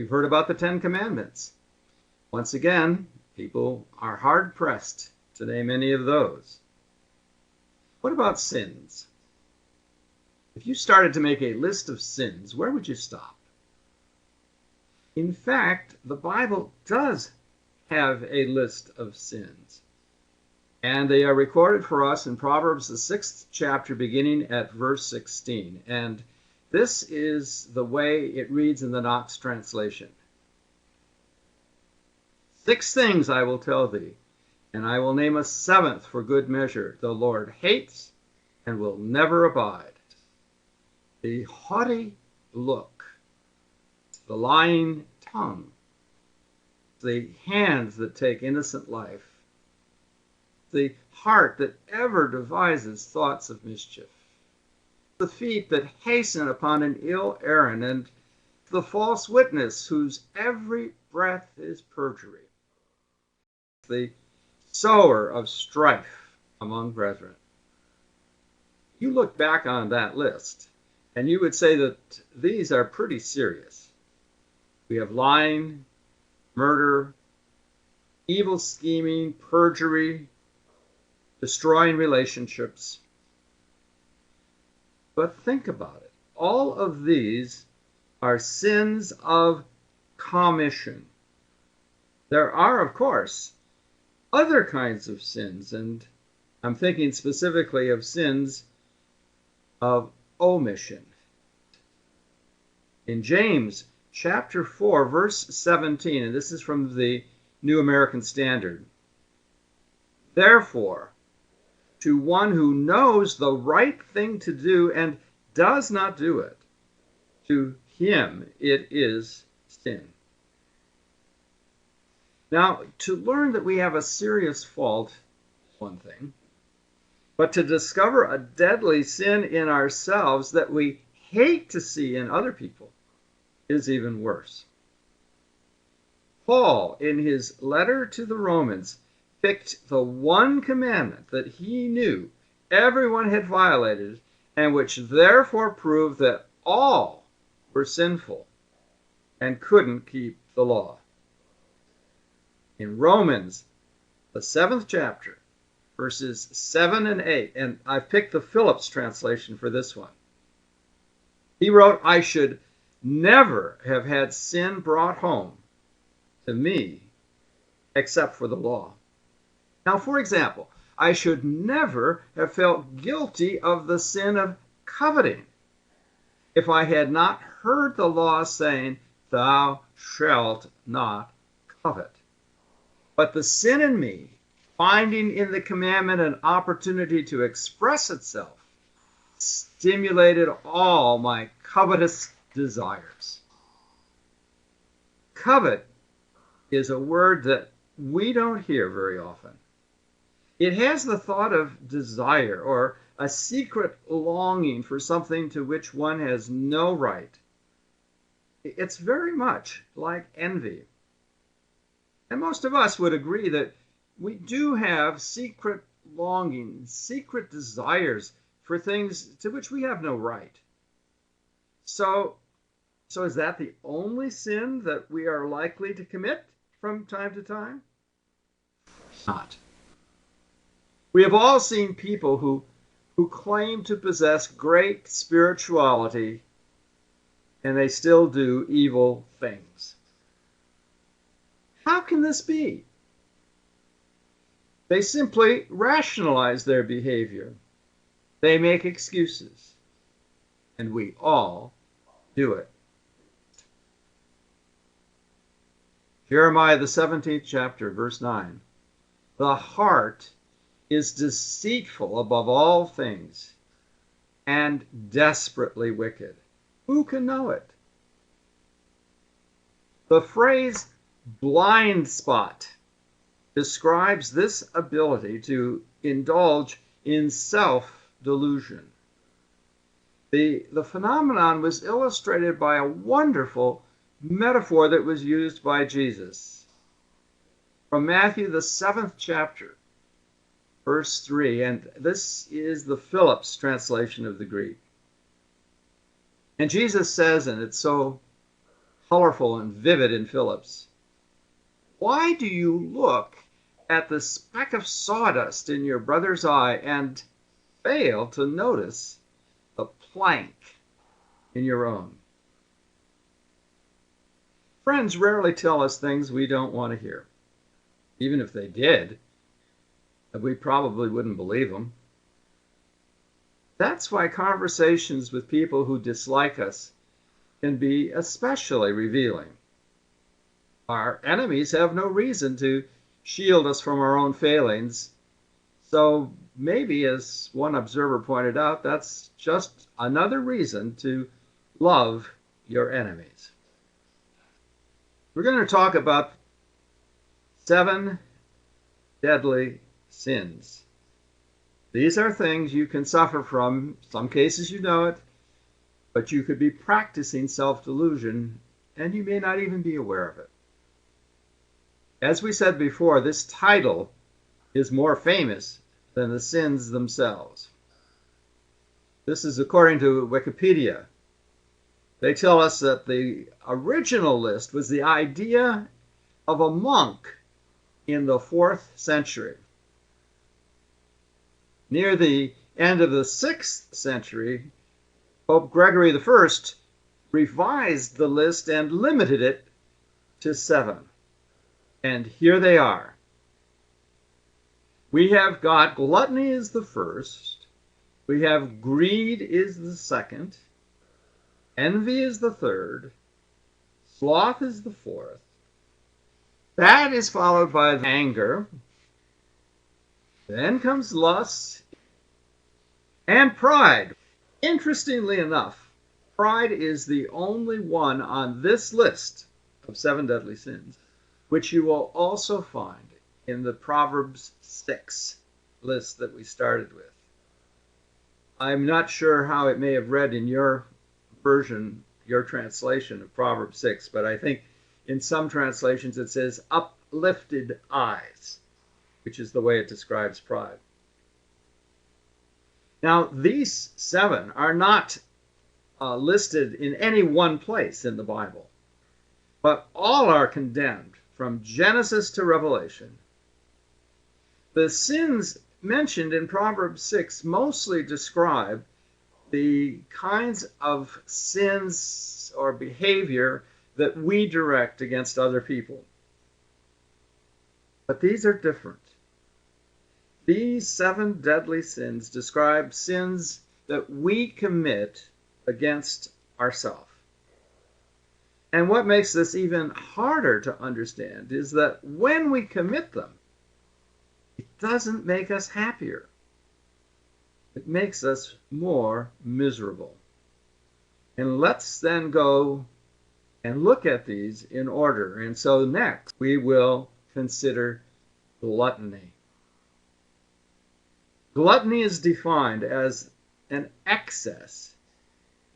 We've heard about the Ten Commandments. Once again, people are hard-pressed to name any of those. What about sins? If you started to make a list of sins, where would you stop? In fact, the Bible does have a list of sins, and they are recorded for us in Proverbs, the 6th chapter, beginning at verse 16. And this is the way it reads in the Knox translation. 6 things I will tell thee, and I will name a 7th for good measure. The Lord hates and will never abide: the haughty look, the lying tongue, the hands that take innocent life, the heart that ever devises thoughts of mischief, the feet that hasten upon an ill errand, and the false witness whose every breath is perjury, the sower of strife among brethren. You look back on that list, and you would say that these are pretty serious. We have lying, murder, evil scheming, perjury, destroying relationships. But think about it. All of these are sins of commission. There are, of course, other kinds of sins, and I'm thinking specifically of sins of omission. In James chapter 4, verse 17, and this is from the New American Standard: therefore, to one who knows the right thing to do and does not do it, to him it is sin. Now, to learn that we have a serious fault is one thing, but to discover a deadly sin in ourselves that we hate to see in other people is even worse. Paul, in his letter to the Romans, picked the one commandment that he knew everyone had violated, and which therefore proved that all were sinful and couldn't keep the law. In Romans, the 7th chapter, verses 7 and 8, and I've picked the Phillips translation for this one. He wrote, I should never have had sin brought home to me except for the law. Now, for example, I should never have felt guilty of the sin of coveting if I had not heard the law saying, thou shalt not covet. But the sin in me, finding in the commandment an opportunity to express itself, stimulated all my covetous desires. Covet is a word that we don't hear very often. It has the thought of desire or a secret longing for something to which one has no right. It's very much like envy. And most of us would agree that we do have secret longings, secret desires for things to which we have no right. So is that the only sin that we are likely to commit from time to time? Not. We have all seen people who claim to possess great spirituality, and they still do evil things. How can this be? They simply rationalize their behavior. They make excuses. And we all do it. Jeremiah, the 17th chapter, verse 9. The heart is deceitful above all things and desperately wicked. Who can know it? The phrase blind spot describes this ability to indulge in self-delusion. The phenomenon was illustrated by a wonderful metaphor that was used by Jesus. From Matthew, the 7th chapter, verse 3, and this is the Phillips translation of the Greek. And Jesus says, and it's so colorful and vivid in Phillips. Why do you look at the speck of sawdust in your brother's eye and fail to notice the plank in your own? Friends rarely tell us things we don't want to hear. Even if they did, we probably wouldn't believe them. That's why conversations with people who dislike us can be especially revealing. Our enemies have no reason to shield us from our own failings. So maybe, as one observer pointed out, that's just another reason to love your enemies. We're going to talk about 7 deadly sins. These are things you can suffer from. Some cases you know it, but you could be practicing self-delusion and you may not even be aware of it. As we said before, this title is more famous than the sins themselves. This is according to Wikipedia. They tell us that the original list was the idea of a monk in the 4th century. Near the end of the 6th century, Pope Gregory I revised the list and limited it to 7. And here they are. We have got gluttony is the first. We have greed is the second. Envy is the third. Sloth is the fourth. That is followed by anger. Then comes lust and pride. Interestingly enough, pride is the only one on this list of 7 deadly sins, which you will also find in the Proverbs 6 list that we started with. I'm not sure how it may have read in your version, your translation of Proverbs 6, but I think in some translations it says uplifted eyes, which is the way it describes pride. Now, these 7 are not listed in any one place in the Bible, but all are condemned from Genesis to Revelation. The sins mentioned in Proverbs 6 mostly describe the kinds of sins or behavior that we direct against other people. But these are different. These 7 deadly sins describe sins that we commit against ourselves. And what makes this even harder to understand is that when we commit them, it doesn't make us happier. It makes us more miserable. And let's then go and look at these in order. And so next we will consider gluttony. Gluttony is defined as an excess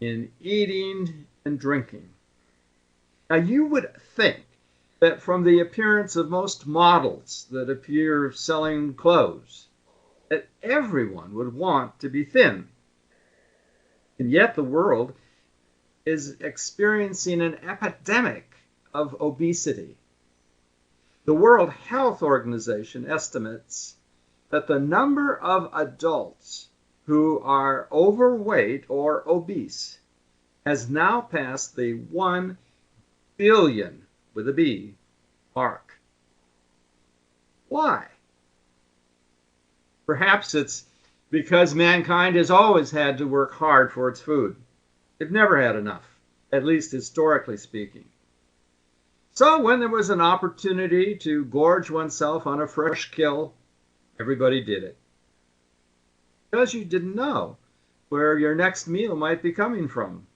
in eating and drinking. Now you would think that from the appearance of most models that appear selling clothes, that everyone would want to be thin. And yet the world is experiencing an epidemic of obesity. The World Health Organization estimates that the number of adults who are overweight or obese has now passed the 1 billion, with a B, mark. Why? Perhaps it's because mankind has always had to work hard for its food. They've never had enough, at least historically speaking. So when there was an opportunity to gorge oneself on a fresh kill, everybody did it. Because you didn't know where your next meal might be coming from.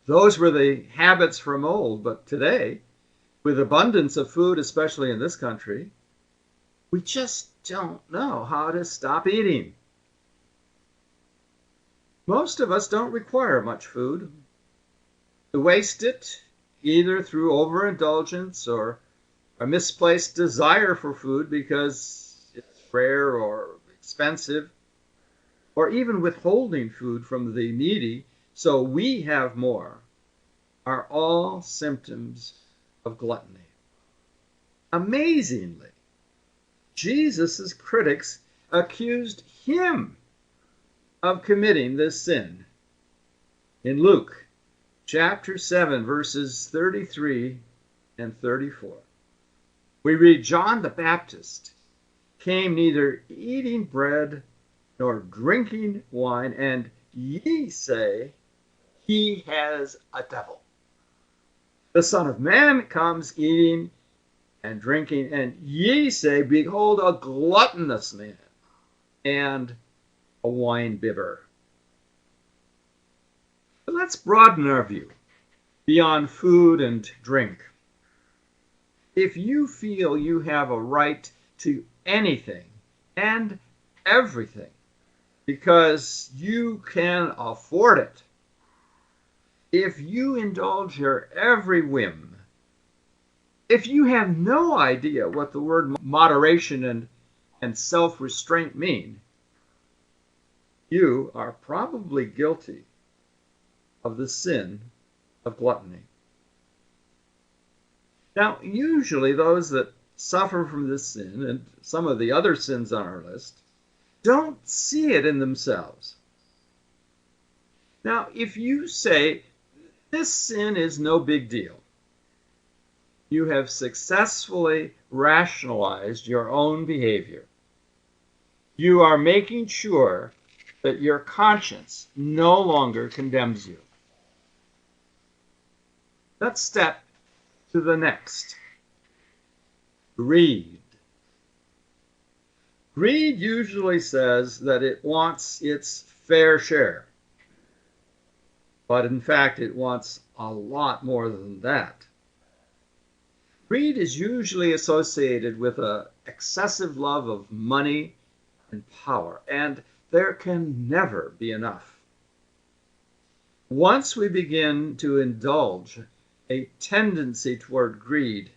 Those were the habits from old, but today, with abundance of food, especially in this country, we just don't know how to stop eating. Most of us don't require much food. We waste it either through overindulgence or a misplaced desire for food because it's rare or expensive, or even withholding food from the needy so we have more. are all symptoms of gluttony. Amazingly, Jesus' critics accused him of committing this sin. In Luke chapter 7, verses 33 and 34, we read, John the Baptist came neither eating bread nor drinking wine, and ye say, he has a devil. The Son of Man comes eating and drinking, and ye say, behold, a gluttonous man and a wine-bibber. But let's broaden our view beyond food and drink. If you feel you have a right to anything and everything because you can afford it, if you indulge your every whim, if you have no idea what the word moderation and self-restraint mean, you are probably guilty of the sin of gluttony. Now, usually those that suffer from this sin and some of the other sins on our list don't see it in themselves. Now, if you say, this sin is no big deal, you have successfully rationalized your own behavior. You are making sure that your conscience no longer condemns you. Let's step to the next. Greed. Greed usually says that it wants its fair share, but in fact it wants a lot more than that. Greed is usually associated with an excessive love of money and power, and there can never be enough. Once we begin to indulge a tendency toward greed,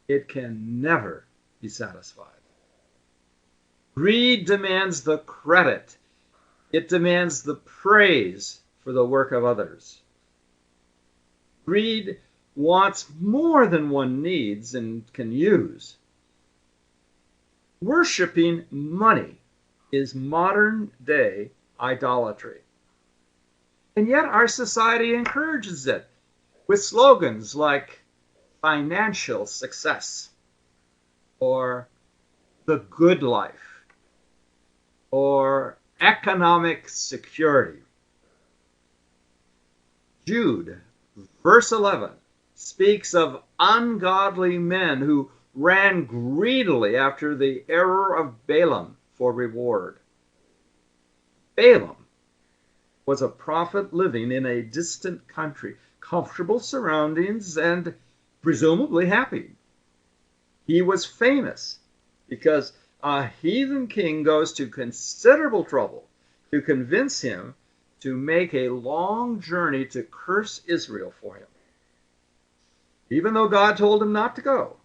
it can never be satisfied. Greed demands the credit. It demands the praise for the work of others. Greed wants more than one needs and can use. Worshipping money is modern-day idolatry. And yet our society encourages it with slogans like financial success or the good life or economic security. Jude, verse 11, speaks of ungodly men who ran greedily after the error of Balaam for reward. Balaam was a prophet living in a distant country, comfortable surroundings, and presumably happy. He was famous because a heathen king goes to considerable trouble to convince him to make a long journey to curse Israel for him. Even though God told him not to go,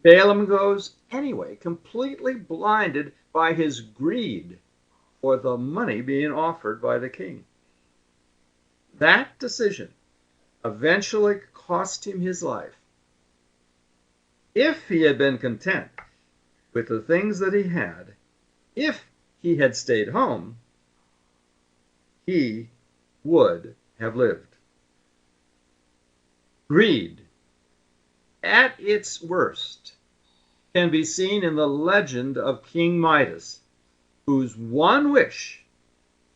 Balaam goes anyway, completely blinded by his greed for the money being offered by the king. That decision eventually cost him his life. If he had been content with the things that he had, if he had stayed home, he would have lived. Greed, at its worst, can be seen in the legend of King Midas, whose one wish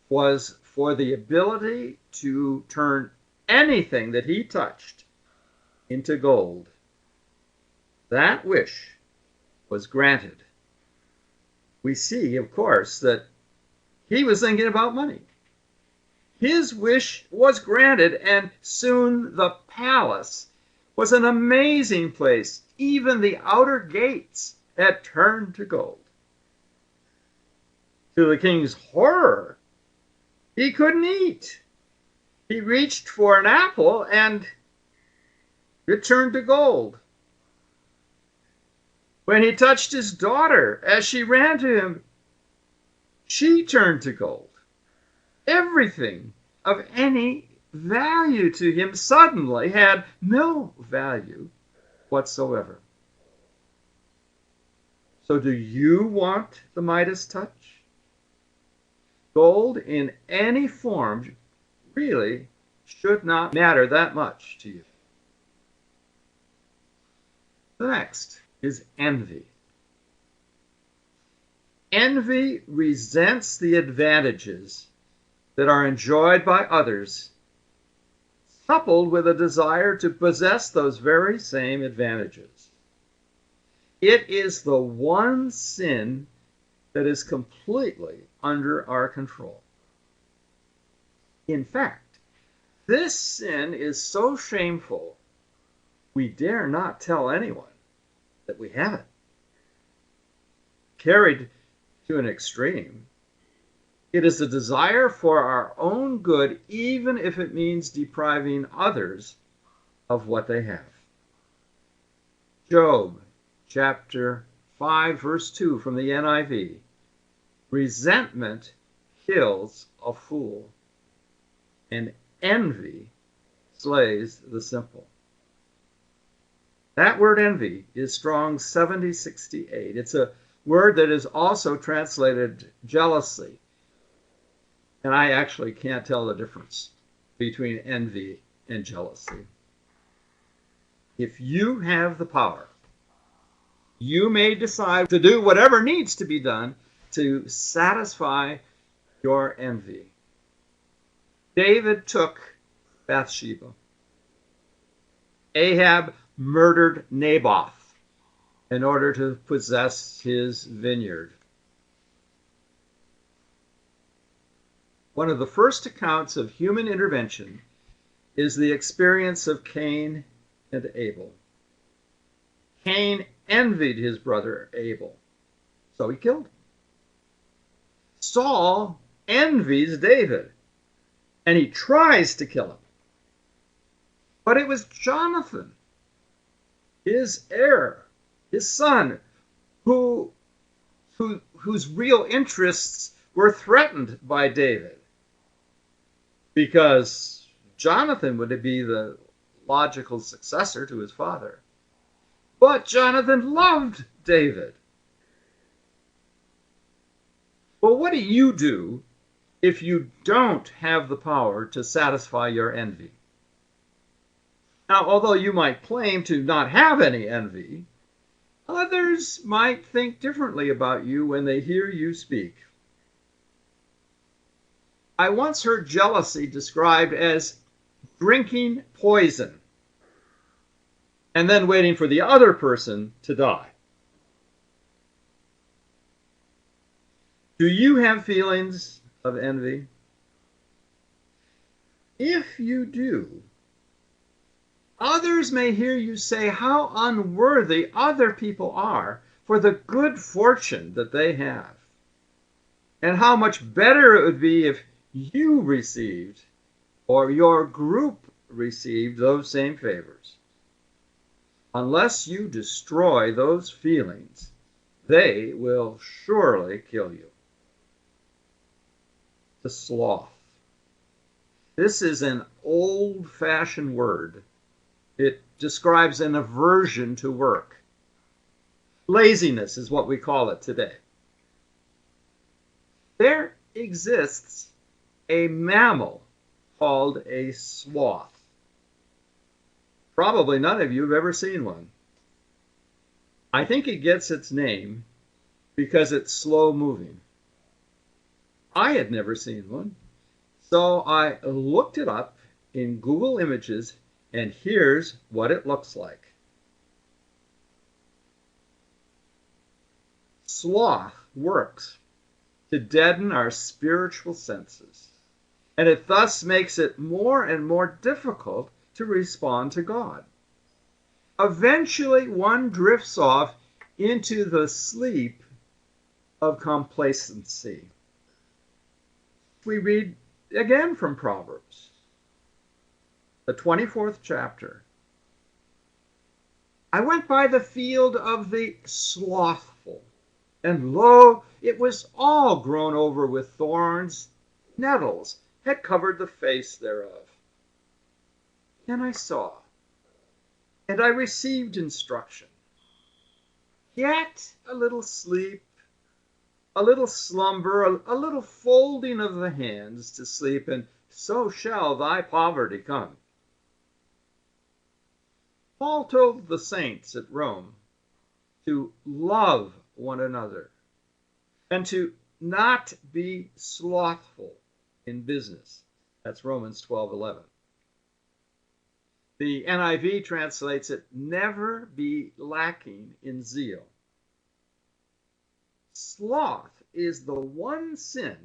was for the ability to turn anything that he touched into gold. That wish was granted. We see, of course, that he was thinking about money. His wish was granted, and soon the palace was an amazing place. Even the outer gates had turned to gold. To the king's horror, he couldn't eat. He reached for an apple, and it turned to gold. When he touched his daughter as she ran to him, she turned to gold. Everything of any value to him suddenly had no value whatsoever. So do you want the Midas touch? Gold in any form really should not matter that much to you. The next is envy. Envy resents the advantages that are enjoyed by others, coupled with a desire to possess those very same advantages. It is the one sin that is completely under our control. In fact, this sin is so shameful, we dare not tell anyone that we have it. Carried to an extreme, it is a desire for our own good, even if it means depriving others of what they have. Job chapter 5, verse 2 from the NIV. Resentment kills a fool, and envy slays the simple. That word envy is Strong's 7068. It's a word that is also translated jealousy. And I actually can't tell the difference between envy and jealousy. If you have the power, you may decide to do whatever needs to be done to satisfy your envy. David took Bathsheba. Ahab murdered Naboth in order to possess his vineyard. One of the first accounts of human intervention is the experience of Cain and Abel. Cain envied his brother Abel, so he killed him. Saul envies David, and he tries to kill him. But it was Jonathan, his heir, his son, whose real interests were threatened by David, because Jonathan would be the logical successor to his father. But Jonathan loved David. Well, what do you do if you don't have the power to satisfy your envy? Now, although you might claim to not have any envy, others might think differently about you when they hear you speak. I once heard jealousy described as drinking poison and then waiting for the other person to die. Do you have feelings of envy? If you do, others may hear you say how unworthy other people are for the good fortune that they have, and how much better it would be if you received, or your group received, those same favors. Unless you destroy those feelings, they will surely kill you. The sloth. This is an old-fashioned word. It describes an aversion to work. Laziness is what we call it today. There exists a mammal called a sloth. Probably none of you have ever seen one. I think it gets its name because it's slow-moving. I had never seen one, so I looked it up in Google Images, and here's what it looks like. Sloth works to deaden our spiritual senses, and it thus makes it more and more difficult to respond to God. Eventually, one drifts off into the sleep of complacency. We read again from Proverbs, the 24th chapter. I went by the field of the slothful, and lo, it was all grown over with thorns. Nettles had covered the face thereof. and I saw, and I received instruction. Yet a little sleep, a little slumber, a little folding of the hands to sleep, and so shall thy poverty come. Paul told the saints at Rome to love one another and to not be slothful in business. That's Romans 12:11. The NIV translates it, never be lacking in zeal. Sloth is the one sin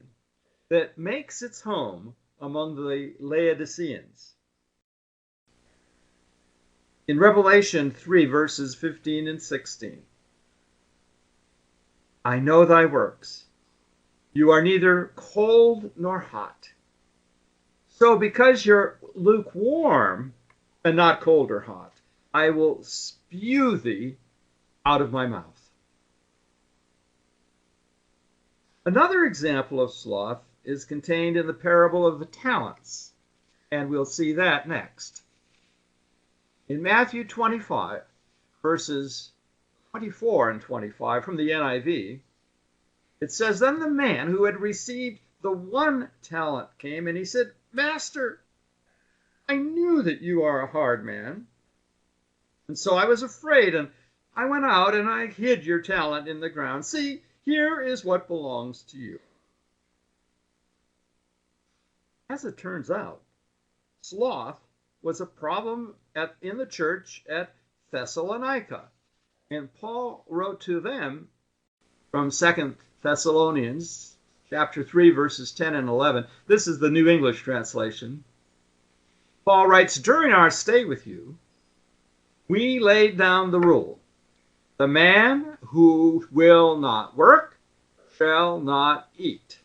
that makes its home among the Laodiceans. In Revelation 3, verses 15 and 16, I know thy works. You are neither cold nor hot. So because you're lukewarm and not cold or hot, I will spew thee out of my mouth. Another example of sloth is contained in the parable of the talents, and we'll see that next. In Matthew 25, verses 24 and 25 from the NIV, it says, Then the man who had received the 1 talent came, and he said, Master, I knew that you are a hard man, and so I was afraid, and I went out and I hid your talent in the ground. See, here is what belongs to you. As it turns out, sloth was a problem in the church at Thessalonica. And Paul wrote to them from 2 Thessalonians chapter 3, verses 10 and 11. This is the New English translation. Paul writes, During our stay with you, we laid down the rule. The man who will not work shall not eat.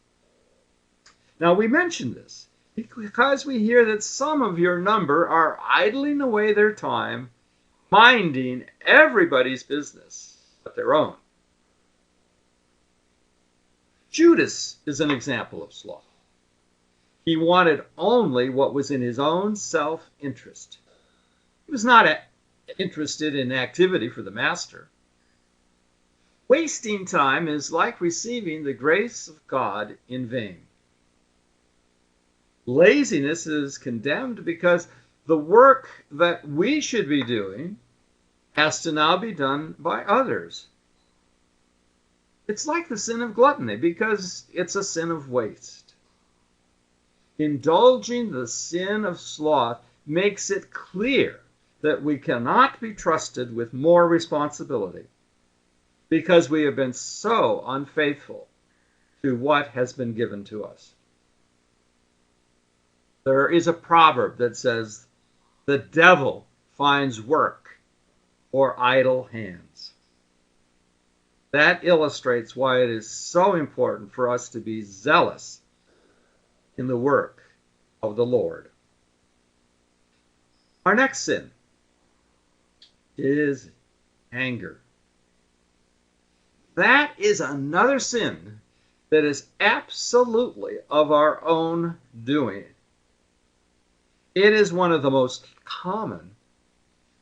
Now we mention this because we hear that some of your number are idling away their time, minding everybody's business but their own. Judas is an example of sloth. He wanted only what was in his own self-interest. He was not interested in activity for the master. Wasting time is like receiving the grace of God in vain. Laziness is condemned because the work that we should be doing has to now be done by others. It's like the sin of gluttony because it's a sin of waste. Indulging the sin of sloth makes it clear that we cannot be trusted with more responsibility because we have been so unfaithful to what has been given to us. There is a proverb that says, the devil finds work for idle hands. That illustrates why it is so important for us to be zealous in the work of the Lord. Our next sin is anger. That is another sin that is absolutely of our own doing. It is one of the most common,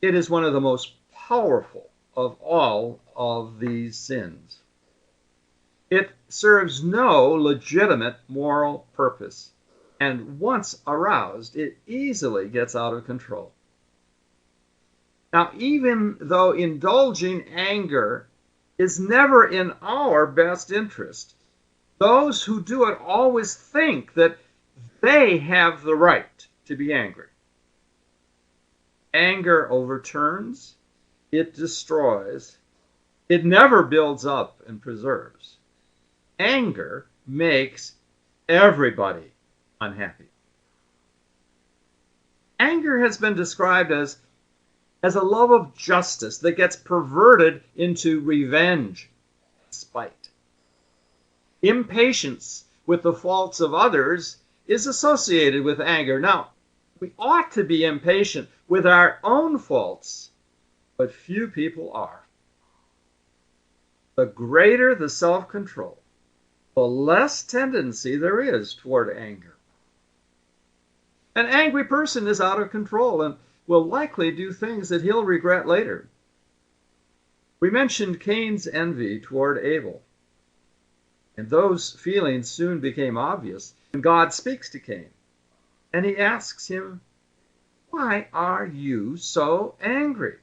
it is one of the most powerful of all of these sins. It serves no legitimate moral purpose, and once aroused, it easily gets out of control. Now, even though indulging anger is never in our best interest, those who do it always think that they have the right to be angry. Anger overturns, it destroys, it never builds up and preserves. Anger makes everybody unhappy. Anger has been described as a love of justice that gets perverted into revenge, spite. Impatience with the faults of others is associated with anger. Now, we ought to be impatient with our own faults, but few people are. The greater the self-control, the less tendency there is toward anger. An angry person is out of control, and will likely do things that he'll regret later. We mentioned Cain's envy toward Abel, and those feelings soon became obvious when God speaks to Cain, and he asks him, "Why are you so angry?"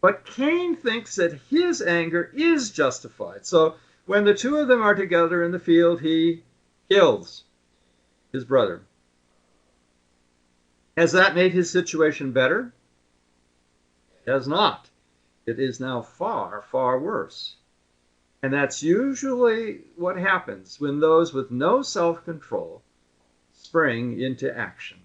But Cain thinks that his anger is justified. So when the two of them are together in the field, he kills his brother. Has that made his situation better? It has not. It is now far, far worse. And that's usually what happens when those with no self-control spring into action.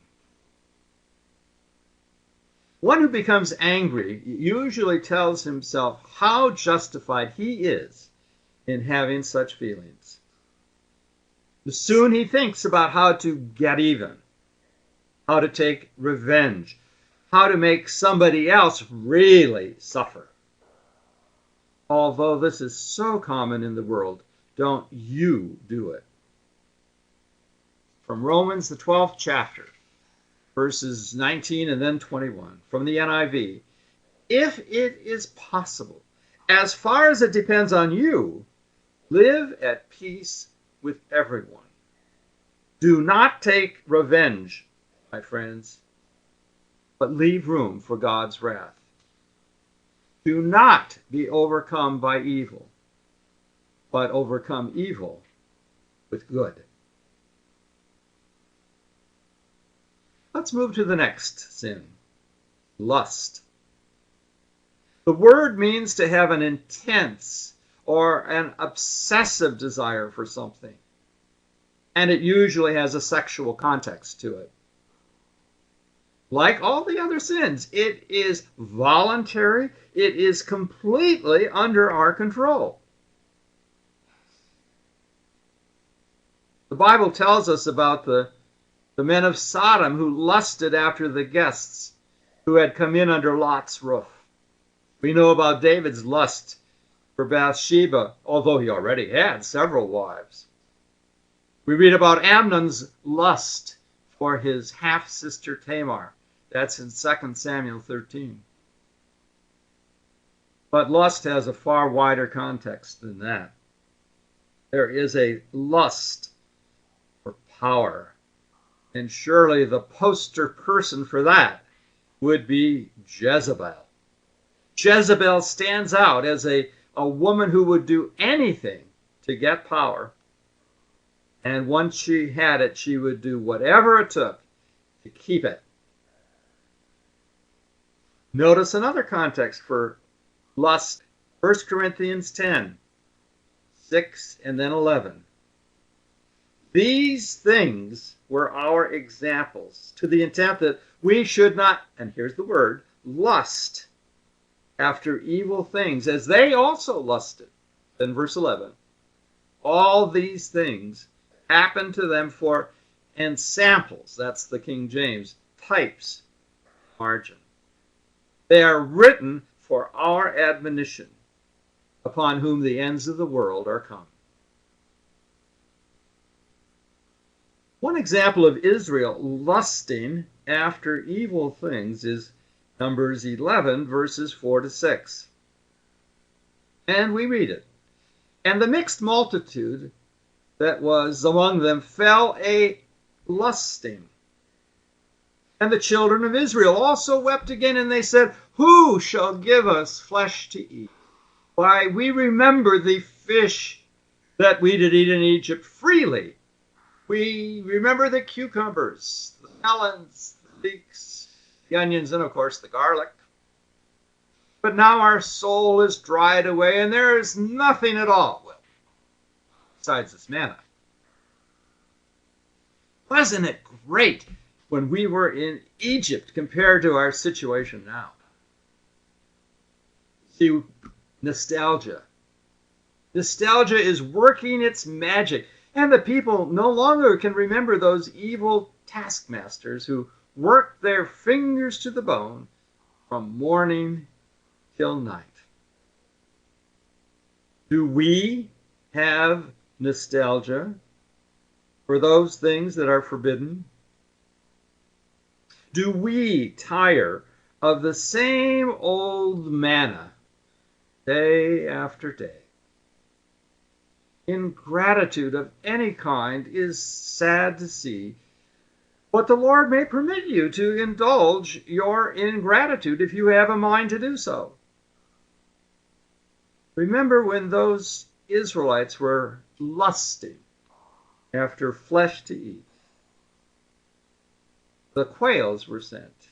One who becomes angry usually tells himself how justified he is in having such feelings. Soon he thinks about how to get even, how to take revenge, how to make somebody else really suffer. Although this is so common in the world, don't you do it. From Romans, the 12th chapter, verses 19 and then 21, from the NIV, if it is possible, as far as it depends on you, live at peace with everyone. Do not take revenge, my friends, but leave room for God's wrath. Do not be overcome by evil, but overcome evil with good. Let's move to the next sin, lust. The word means to have an intense or an obsessive desire for something, and it usually has a sexual context to it. Like all the other sins, it is voluntary. It is completely under our control. The Bible tells us about the men of Sodom who lusted after the guests who had come in under Lot's roof. We know about David's lust for Bathsheba, although he already had several wives. We read about Amnon's lust for his half-sister Tamar. That's in 2 Samuel 13. But lust has a far wider context than that. There is a lust for power. And surely the poster person for that would be Jezebel. Jezebel stands out as a woman who would do anything to get power. And once she had it, she would do whatever it took to keep it. Notice another context for lust, 1 Corinthians 10, 6 and then 11. These things were our examples, to the intent that we should not, and here's the word, lust after evil things, as they also lusted. Then verse 11. All these things happened to them for ensamples, that's the King James, types, margin. They are written for our admonition, upon whom the ends of the world are come. One example of Israel lusting after evil things is Numbers 11, verses 4 to 6. And we read it. And the mixed multitude that was among them fell a lusting. And the children of Israel also wept again, and they said, Who shall give us flesh to eat? Why, we remember the fish that we did eat in Egypt freely. We remember the cucumbers, the melons, the leeks, the onions, and of course the garlic. But now our soul is dried away, and there is nothing at all besides this manna. Wasn't it great when we were in Egypt compared to our situation now? See, nostalgia. Nostalgia is working its magic. And the people no longer can remember those evil taskmasters who worked their fingers to the bone from morning till night. Do we have nostalgia for those things that are forbidden? Do we tire of the same old manna day after day? Ingratitude of any kind is sad to see, but the Lord may permit you to indulge your ingratitude if you have a mind to do so. Remember when those Israelites were lusting after flesh to eat. The quails were sent.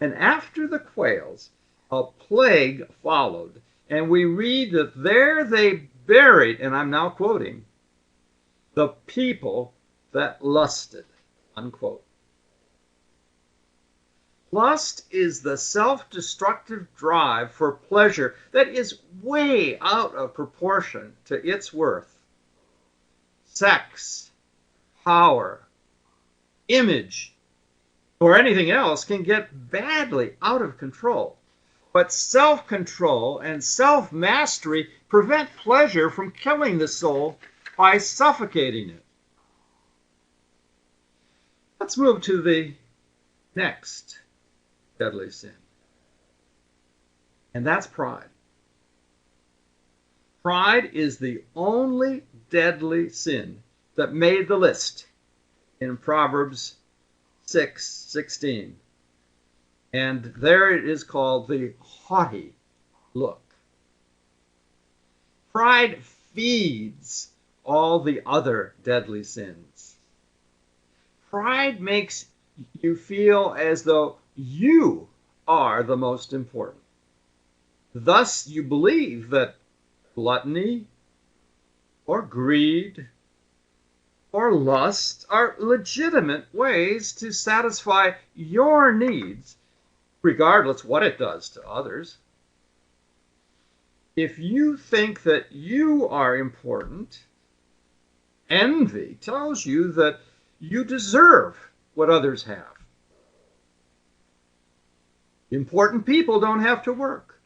And after the quails, a plague followed. And we read that there they buried, and I'm now quoting, the people that lusted, unquote. Lust is the self-destructive drive for pleasure that is way out of proportion to its worth. Sex, power, image, or anything else can get badly out of control. But self-control and self-mastery prevent pleasure from killing the soul by suffocating it. Let's move to the next deadly sin. And that's pride. Pride is the only deadly sin that made the list in Proverbs 6:16. And there it is called the haughty look. Pride feeds all the other deadly sins. Pride makes you feel as though you are the most important. Thus, you believe that gluttony or greed or lust are legitimate ways to satisfy your needs, regardless what it does to others. If you think that you are important, envy tells you that you deserve what others have. Important people don't have to work.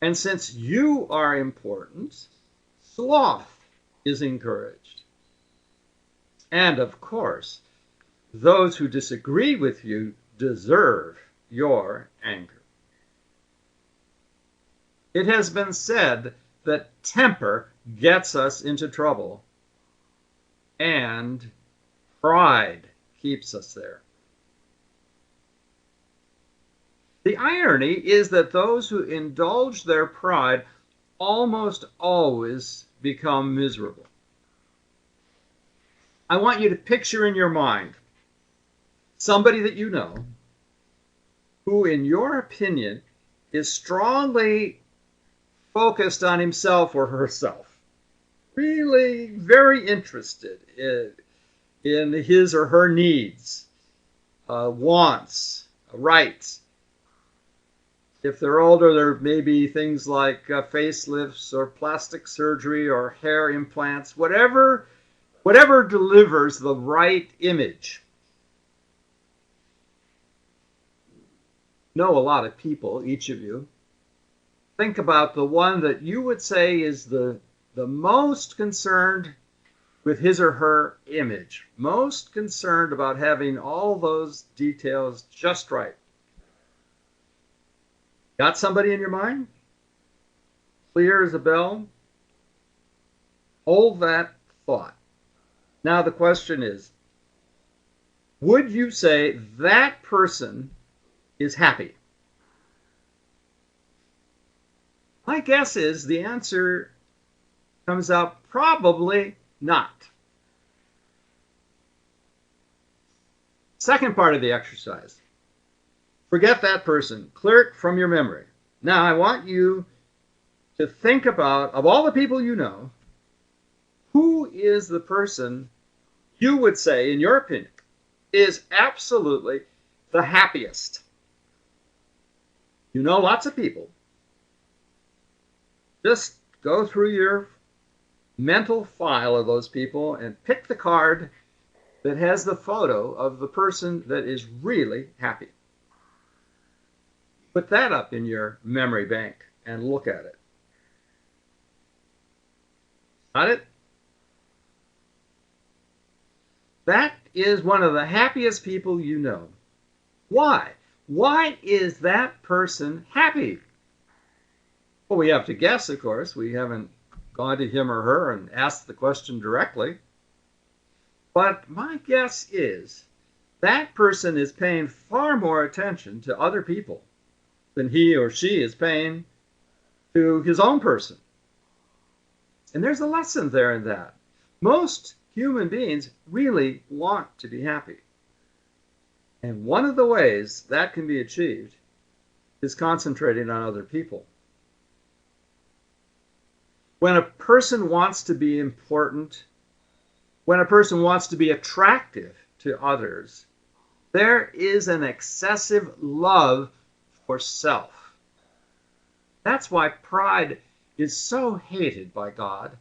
And since you are important, sloth is encouraged. And of course, those who disagree with you deserve your anger. It has been said that temper gets us into trouble, and pride keeps us there. The irony is that those who indulge their pride almost always become miserable. I want you to picture in your mind somebody that you know who, in your opinion, is strongly focused on himself or herself, really very interested in his or her needs, wants, rights. If they're older, there may be things like facelifts or plastic surgery or hair implants, whatever delivers the right image. Know a lot of people, each of you. Think about the one that you would say is the most concerned with his or her image, most concerned about having all those details just right. Got somebody in your mind? Clear as a bell? Hold that thought. Now the question is, would you say that person is happy? My guess is the answer comes out probably not. Second part of the exercise. Forget that person. Clear it from your memory. Now I want you to think about, of all the people you know, who is the person you would say, in your opinion, is absolutely the happiest? You know lots of people. Just go through your mental file of those people and pick the card that has the photo of the person that is really happy. Put that up in your memory bank and look at it. Got it? That is one of the happiest people you know. Why? Why is that person happy? Well, we have to guess, of course. We haven't gone to him or her and asked the question directly. But my guess is that person is paying far more attention to other people than he or she is paying to his own person. And there's a lesson there in that. Most human beings really want to be happy. And one of the ways that can be achieved is concentrating on other people. When a person wants to be important, when a person wants to be attractive to others, there is an excessive love for self. That's why pride is so hated by God.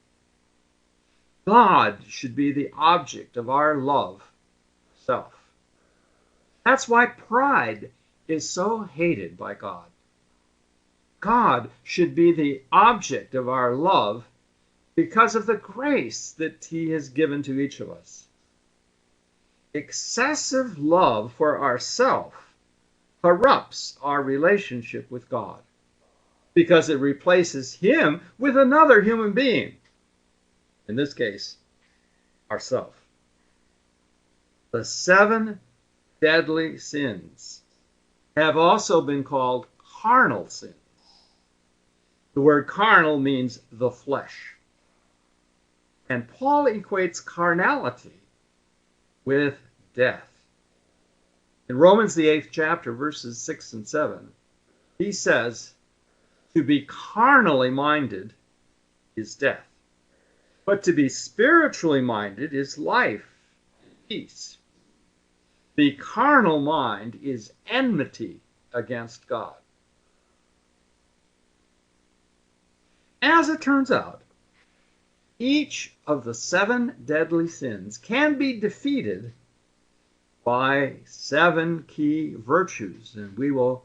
God should be the object of our love for self. That's why pride is so hated by God. God should be the object of our love because of the grace that He has given to each of us. Excessive love for ourself corrupts our relationship with God because it replaces Him with another human being, in this case, ourself. The 7 deadly sins have also been called carnal sins. The word carnal means the flesh. And Paul equates carnality with death. In Romans, the 8th chapter, verses 6 and 7, he says, to be carnally minded is death, but to be spiritually minded is life and peace. The carnal mind is enmity against God. As it turns out, each of the 7 deadly sins can be defeated by 7 key virtues, and we will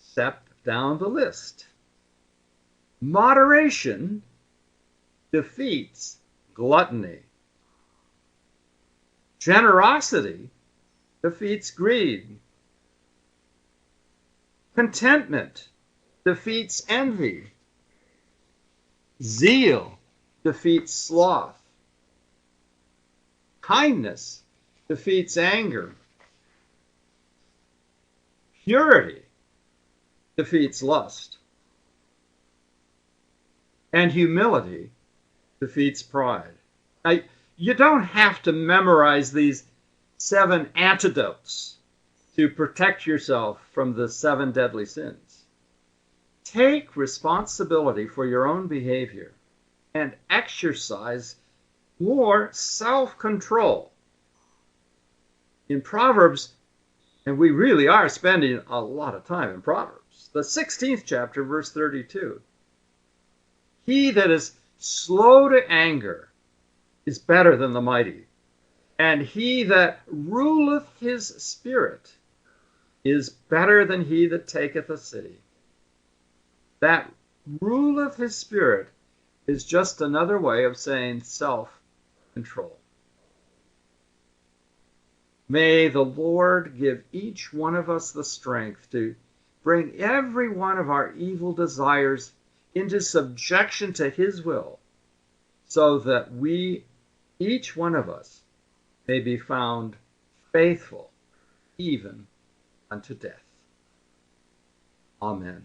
step down the list. Moderation defeats gluttony. Generosity defeats greed. Contentment defeats envy. Zeal defeats sloth. Kindness defeats anger. Purity defeats lust. And humility defeats pride. Now, you don't have to memorize these 7 antidotes to protect yourself from the 7 deadly sins. Take responsibility for your own behavior and exercise more self-control. In Proverbs, and we really are spending a lot of time in Proverbs, the 16th chapter, verse 32, he that is slow to anger is better than the mighty, and he that ruleth his spirit is better than he that taketh a city. That ruleth his spirit is just another way of saying self-control. May the Lord give each one of us the strength to bring every one of our evil desires into subjection to His will, so that we, each one of us, may be found faithful even unto death. Amen.